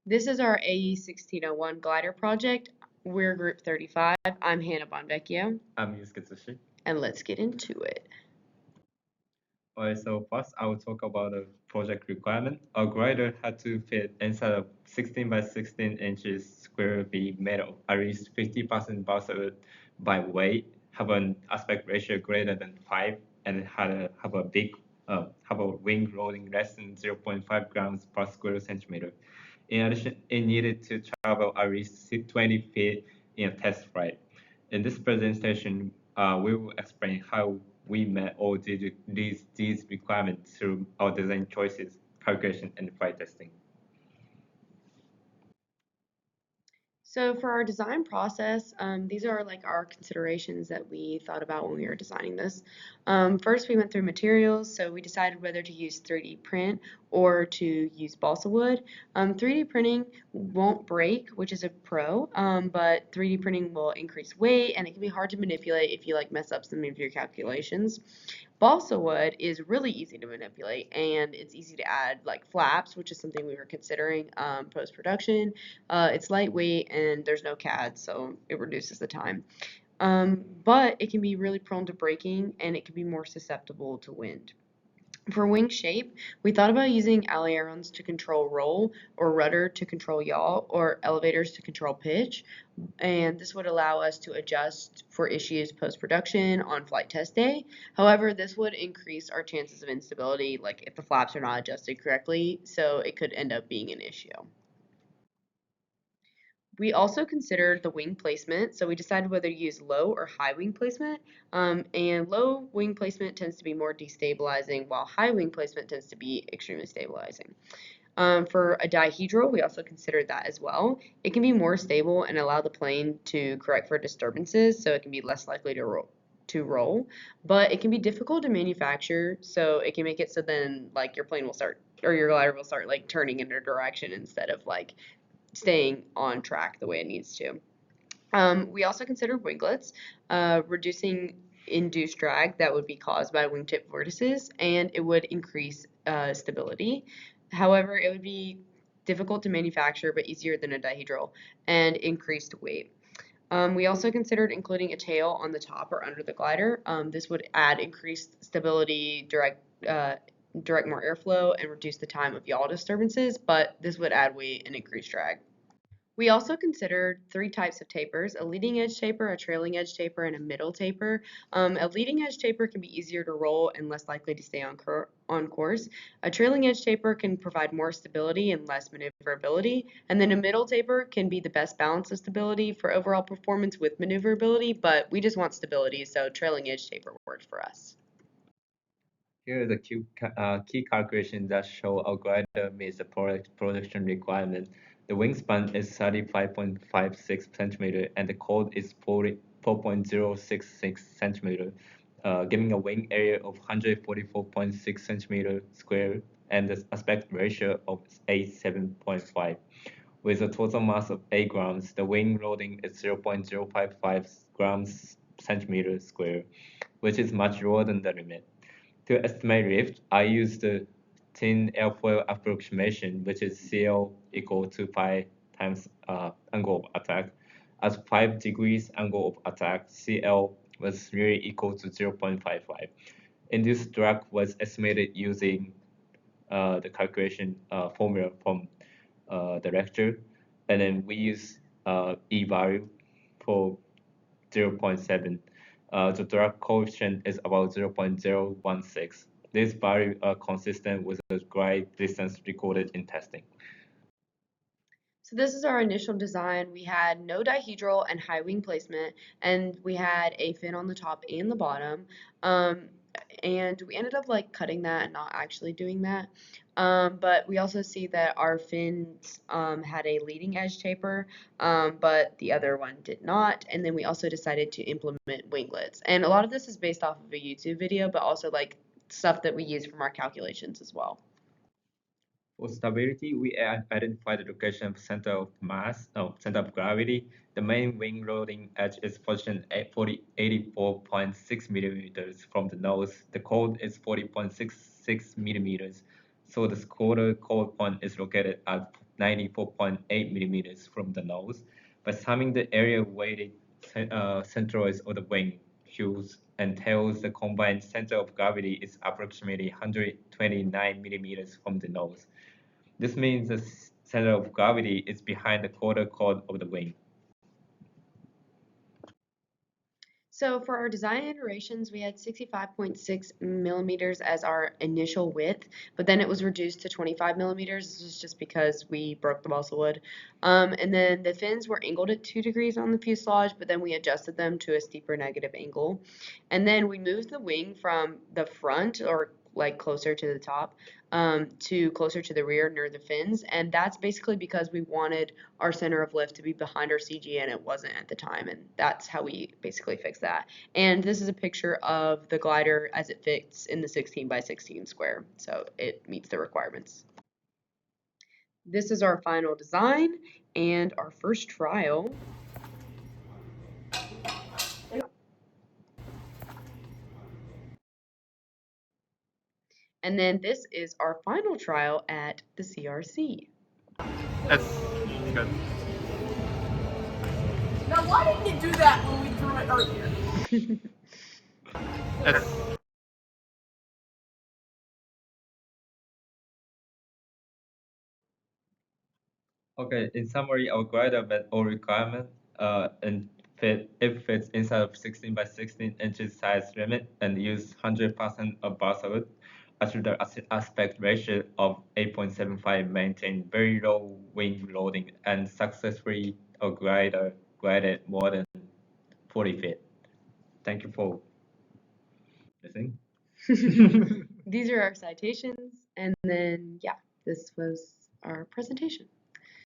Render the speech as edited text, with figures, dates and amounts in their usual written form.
This is our AE1601 glider project. We're group 35. I'm Hannah Bonvecchio, I'm Yusuke. and let's get into it. Alright, so first I will talk about the project requirement. Our glider had to fit inside of 16 by 16 inches square feet made of at least 50% basswood by weight, have an aspect ratio greater than 5, and have a wing loading less than 0.5 grams per square centimeter. In addition, it needed to travel at least 20 feet in a test flight. In this presentation, we will explain how we met all these requirements through our design choices, calculation, and flight testing. So for our design process, these are like our considerations that we thought about when we were designing this. First, we went through materials, so we decided whether to use 3D print or to use balsa wood. 3D printing won't break, which is a pro, but 3D printing will increase weight and it can be hard to manipulate if you like mess up some of your calculations. Balsa wood is really easy to manipulate and it's easy to add like flaps, which is something we were considering post production. It's lightweight and there's no CAD, so it reduces the time. But it can be really prone to breaking and it can be more susceptible to wind. For wing shape, we thought about using ailerons to control roll, or rudder to control yaw, or elevators to control pitch, and this would allow us to adjust for issues post-production on flight test day. However, this would increase our chances of instability, like if the flaps are not adjusted correctly, so it could end up being an issue. We also considered the wing placement, so we decided whether to use low or high wing placement. And low wing placement tends to be more destabilizing, while high wing placement tends to be extremely stabilizing. For a dihedral, we also considered that as well. It can be more stable and allow the plane to correct for disturbances, so it can be less likely to roll, but it can be difficult to manufacture, so it can make it so then like your plane will start or your glider will start like turning in a direction instead of like staying on track the way it needs to. We also considered winglets, reducing induced drag that would be caused by wingtip vortices, and it would increase stability. However, it would be difficult to manufacture but easier than a dihedral and increased weight. We also considered including a tail on the top or under the glider. This would add increased stability, direct more airflow, and reduce the time of yaw disturbances, but this would add weight and increase drag. We also considered three types of tapers: a leading edge taper, a trailing edge taper, and a middle taper. A leading edge taper can be easier to roll and less likely to stay on course. A trailing edge taper can provide more stability and less maneuverability. And then a middle taper can be the best balance of stability for overall performance with maneuverability, but we just want stability, so trailing edge taper works for us. Here are the key calculations that show our glider meets the production requirement. The wingspan is 35.56 centimeter and the chord is 4.066 centimeter, giving a wing area of 144.6 centimeter square and the aspect ratio of 87.5. With a total mass of 8 grams, the wing loading is 0.055 grams centimeter square, which is much lower than the limit. To estimate lift, I use the thin airfoil approximation, which is CL equal to pi times angle of attack. At 5 degrees angle of attack, CL was really equal to 0.55. Induced drag was estimated using the calculation formula from the lecture, and then we use E value for 0.7. The drag coefficient is about 0.016. These values are consistent with the glide distance recorded in testing. So this is our initial design. We had no dihedral and high wing placement, and we had a fin on the top and the bottom. Um, and we ended up like cutting that and not actually doing that. But we also see that our fins had a leading edge taper, but the other one did not. And then we also decided to implement winglets. And a lot of this is based off of a YouTube video, but also like stuff that we use from our calculations as well. For stability, we identify the location of center of mass, no, center of gravity. The main wing loading edge is positioned at 84.6 millimeters from the nose. The chord is 40.66 millimeters. So the quarter chord point is located at 94.8 millimeters from the nose. By summing the area weighted centroids of the wing, quills, and tails, the combined center of gravity is approximately 129 millimeters from the nose. This means the center of gravity is behind the quarter cord of the wing. So for our design iterations, we had 65.6 millimeters as our initial width, but then it was reduced to 25 millimeters. This is just because we broke the balsa wood. And then the fins were angled at 2 degrees on the fuselage, but then we adjusted them to a steeper negative angle. And then we moved the wing from the front, or like closer to the top, to closer to the rear near the fins. And that's basically because we wanted our center of lift to be behind our CG, and it wasn't at the time. And that's how we basically fixed that. And this is a picture of the glider as it fits in the 16 by 16 square. So it meets the requirements. This is our final design and our first trial. And then this is our final trial at the CRC. That's good. Now, why didn't you do that when we threw it earlier? That's Okay, in summary, our glider met all requirements and it fits inside of 16 by 16 inches size limit and use 100% of balsa wood. Achieve the aspect ratio of 8.75, maintain very low wing loading, and successfully a glider glided more than 40 feet. Thank you for listening. These are our citations, and then, yeah, this was our presentation.